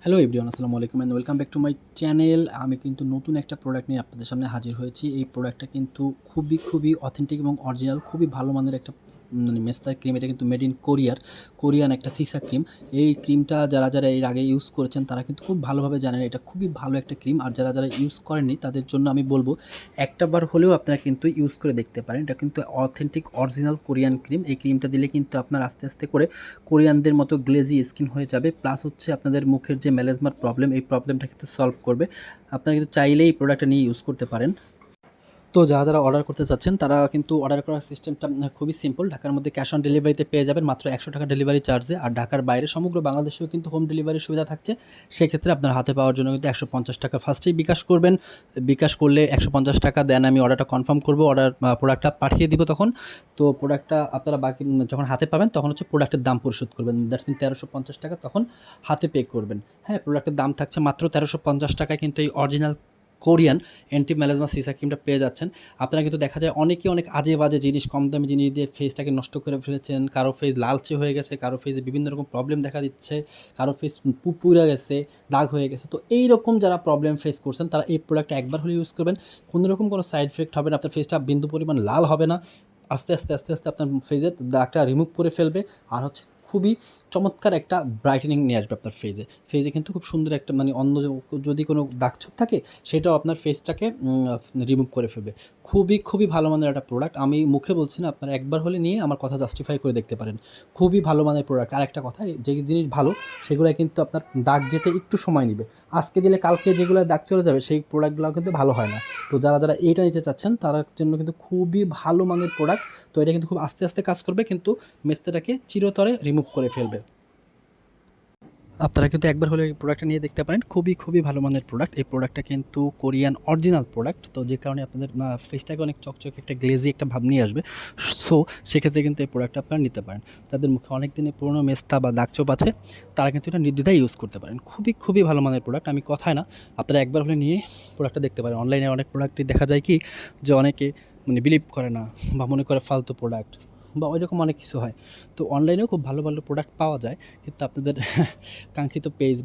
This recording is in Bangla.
হ্যালো এভরিওয়ান, আসসালামু আলাইকুম and welcome back to my channel. আমি কিন্তু নতুন একটা প্রোডাক্ট নিয়ে আপনাদের সামনে হাজির হয়েছি। এই প্রোডাক্টটা কিন্তু খুবই অথেন্টিক এবং অরিজিনাল, খুবই ভালো মানের একটা মেস্তার ক্রিম। এটা কিন্তু মেড ইন কোরিয়ান একটা সিসা ক্রিম। এই ক্রিমটা যারা এর আগে ইউজ করেছেন তারা কিন্তু খুব ভালোভাবে জানেন এটা খুবই ভালো একটা ক্রিম। আর যারা ইউজ করেননি তাদের জন্য আমি বলব একটাবার হলেও আপনারা কিন্তু ইউজ করে দেখতে পারেন। এটা কিন্তু অথেন্টিক অরিজিনাল কোরিয়ান ক্রিম। এই ক্রিমটা দিলে কিন্তু আপনার আস্তে করে কোরিয়ানদের মতো গ্লেজি স্কিন হয়ে যাবে। প্লাস হচ্ছে আপনাদের মুখের যে মেলাজমার প্রবলেম, এই প্রবলেমটা কিন্তু সলভ করবে। আপনারা কিন্তু চাইলেই এই প্রোডাক্টটা নিয়ে ইউজ করতে পারেন। তো যারা অর্ডার করতে চাচ্ছেন তারা কিন্তু অর্ডার করার সিস্টেমটা খুবই সিম্পল। ঢাকার মধ্যে ক্যাশ অন ডেলিভারিতে পেয়ে যাবেন মাত্র 100 টাকা ডেলিভারি চার্জে। আর ঢাকার বাইরে সমগ্র বাংলাদেশেও কিন্তু হোম ডেলিভারির সুবিধা থাকছে। সেক্ষেত্রে আপনার হাতে পাওয়ার জন্য কিন্তু 150 টাকা ফার্স্টেই বিকাশ করবেন। বিকাশ করলে 150 টাকা দেন, আমি অর্ডারটা কনফার্ম করবো, প্রোডাক্টটা পাঠিয়ে দিব তখন। তো প্রোডাক্টটা আপনারা বাকি যখন হাতে পাবেন তখন হচ্ছে প্রোডাক্টের দাম পরিশোধ করবেন। দ্যাটস মিন 1350 টাকা তখন হাতে পে করবেন। হ্যাঁ, প্রোডাক্টের দাম থাকছে মাত্র 1350 টাকায়, কিন্তু এই অরিজিনাল কোরিয়ান অ্যান্টি মেলাজমা সিসা ক্রিমটা পেয়ে যাচ্ছেন। আপনারা কিন্তু দেখা যায় অনেকে অনেক আজে বাজে জিনিস, কম দামি জিনিস দিয়ে ফেসটাকে নষ্ট করে ফেলেছেন। কারো ফেস লালচে হয়ে গেছে, কারো ফেসে বিভিন্ন রকম প্রবলেম দেখা দিচ্ছে, কারো ফেস পুড়ে গেছে, দাগ হয়ে গেছে। তো এইরকম যারা প্রবলেম ফেস করছেন তারা এই প্রোডাক্টটা একবার হলে ইউজ করবেন। কোনো রকম কোনো সাইড এফেক্ট হবে না, আপনার ফেসটা বিন্দু পরিমাণ লাল হবে না। আস্তে আস্তে আপনার ফেসের দাগটা রিমুভ করে ফেলবে। আর হচ্ছে খুবই চমৎকার একটা ব্রাইটেনিং নিয়ে আসবে আপনার ফেসে কিন্তু খুব সুন্দর একটা মানে অন্য যদি কোনো দাগছোপ থাকে সেটাও আপনার ফেসটাকে রিমুভ করে ফেলবে। খুবই ভালো মানের একটা প্রোডাক্ট। আমি মুখে বলছি না, আপনারা একবার হলে নিয়ে আমার কথা জাস্টিফাই করে দেখতে পারেন। খুবই ভালো মানের প্রোডাক্ট। আর একটা কথা, যে জিনিস ভালো সেগুলো কিন্তু আপনার দাগ যেতে একটু সময় নেবে। আজকে দিলে কালকে যেগুলো দাগ চলে যাবে সেই প্রোডাক্টগুলো কিন্তু ভালো হয় না। তো যারা এইটা নিতে চাচ্ছেন তার জন্য কিন্তু খুবই ভালো মানের প্রোডাক্ট। তো এটা কিন্তু খুব আস্তে কাজ করবে, কিন্তু মেস্তাটাকে চিরতরে রিমুভ করে ফেলবে। আপনারা কিন্তু একবার হলে এই প্রোডাক্টটা নিয়ে দেখতে পারেন। খুবই ভালো মানের প্রোডাক্ট। এই প্রোডাক্টটা কিন্তু কোরিয়ান অরিজিনাল প্রোডাক্ট। তো যে কারণে আপনাদের ফেসটাকে অনেক চকচকে একটা গ্লেজি একটা ভাব নিয়ে আসবে। সো সেক্ষেত্রে কিন্তু এই প্রোডাক্টটা আপনারা নিতে পারেন। যাদের মুখে অনেক দিনের পুরনো মেস্তা বা দাগছোপ আছে তারা কিন্তু এটা নির্দ্বিধায় ইউজ করতে পারেন। খুবই ভালো মানের প্রোডাক্ট, আমি কথায় না। আপনারা একবার হলে নিয়ে প্রোডাক্টটা দেখতে পারেন। অনলাইনে অনেক প্রোডাক্টই দেখা যায় কি যে অনেকে মানে বিলিভ করে না বা মনে করে ফালতু প্রোডাক্ট বা ওইরকম অনেক কিছু হয়। তো অনলাইনেও খুব ভালো প্রোডাক্ট পাওয়া যায়, কিন্তু আপনাদের কাঙ্ক্ষিত পেজ